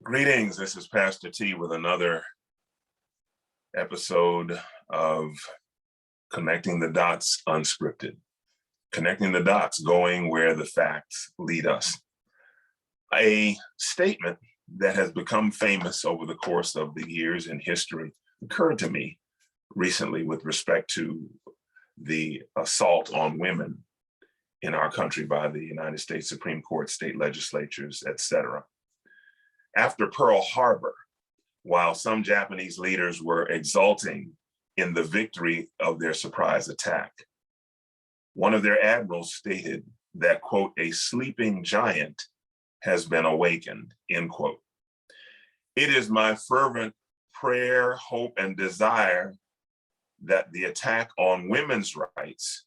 Greetings, this is Pastor T with another episode of Connecting the Dots Unscripted. Connecting the dots, going where the facts lead us. A statement that has become famous over the course of the years in history occurred to me recently with respect to the assault on women in our country by the United States Supreme Court, state legislatures, etc. After Pearl Harbor, while some Japanese leaders were exulting in the victory of their surprise attack, one of their admirals stated that, quote, "a sleeping giant has been awakened," end quote. It is my fervent prayer, hope, and desire that the attack on women's rights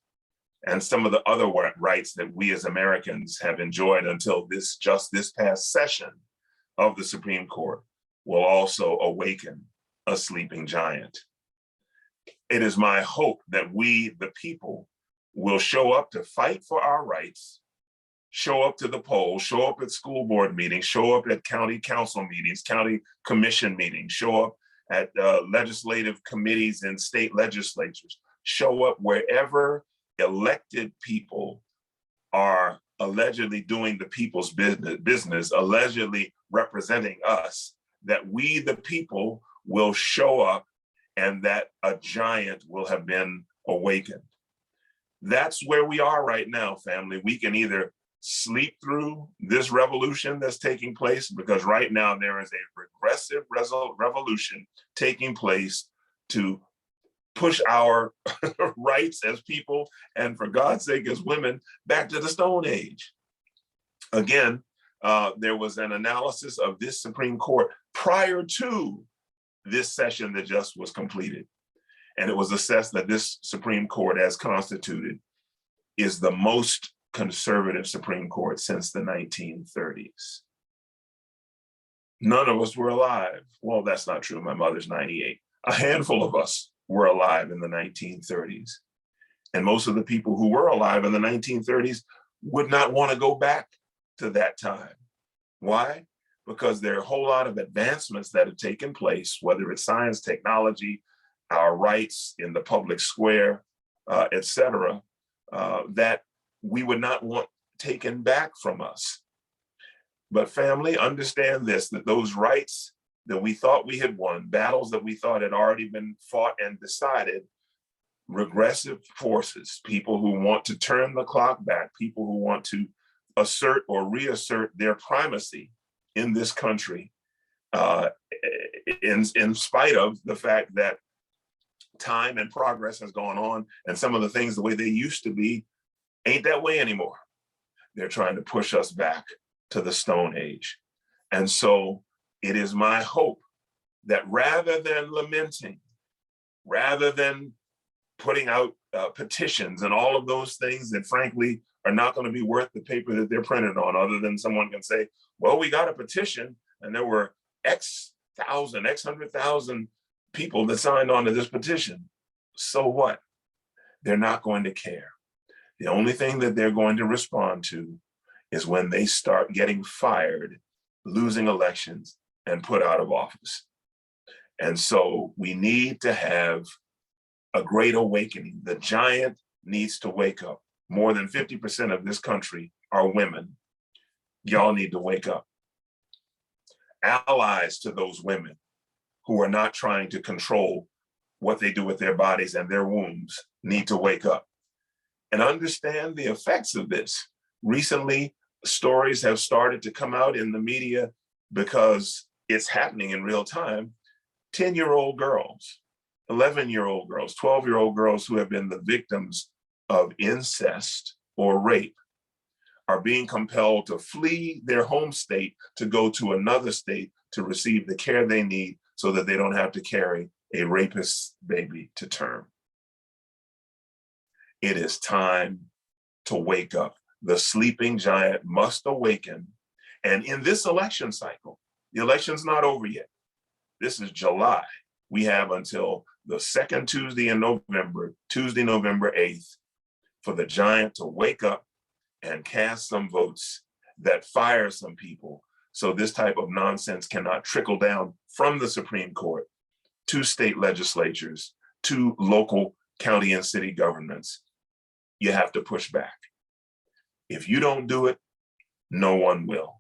and some of the other rights that we as Americans have enjoyed until this past session of the Supreme Court will also awaken a sleeping giant. It is my hope that we, the people, will show up to fight for our rights, show up to the polls, show up at school board meetings, show up at county council meetings, county commission meetings, show up at legislative committees and state legislatures, show up wherever elected people are allegedly doing the people's business, allegedly representing us, that we, the people, will show up and that a giant will have been awakened. That's where we are right now, family. We can either sleep through this revolution that's taking place, because right now there is a regressive revolution taking place to push our rights as people, and for God's sake, as women, back to the Stone Age. Again, there was an analysis of this Supreme Court prior to this session that just was completed. And it was assessed that this Supreme Court, as constituted, is the most conservative Supreme Court since the 1930s. None of us were alive. Well, that's not true. My mother's 98. A handful of us were alive in the 1930s. And most of the people who were alive in the 1930s would not want to go back to that time. Why? Because there are a whole lot of advancements that have taken place, whether it's science, technology, our rights in the public square, et cetera, that we would not want taken back from us. But family, understand this, that those rights that we thought we had won, battles that we thought had already been fought and decided, regressive forces, people who want to turn the clock back, people who want to assert or reassert their primacy in this country, in spite of the fact that time and progress has gone on, and some of the things the way they used to be ain't that way anymore. They're trying to push us back to the Stone Age. And so it is my hope that rather than lamenting, rather than putting out petitions and all of those things that frankly are not going to be worth the paper that they're printed on, other than someone can say, well, we got a petition and there were X hundred thousand people that signed on to this petition. So what? They're not going to care. The only thing that they're going to respond to is when they start getting fired, losing elections, and put out of office. And so we need to have a great awakening. The giant needs to wake up. More than 50% of this country are women. Y'all need to wake up. Allies to those women who are not trying to control what they do with their bodies and their wombs need to wake up and understand the effects of this. Recently, stories have started to come out in the media because it's happening in real time. 10-year-old girls, 11-year-old girls, 12-year-old girls who have been the victims of incest or rape are being compelled to flee their home state to go to another state to receive the care they need so that they don't have to carry a rapist's baby to term. It is time to wake up. The sleeping giant must awaken. And in this election cycle, the election's not over yet. This is July. We have until the second Tuesday in November, Tuesday, November 8th, for the giant to wake up and cast some votes that fire some people So this type of nonsense cannot trickle down from the Supreme Court to state legislatures, to local county and city governments. You have to push back. If you don't do it, no one will.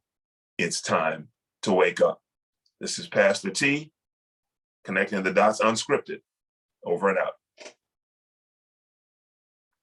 It's time to wake up. This is Pastor T, connecting the dots unscripted. Over and out.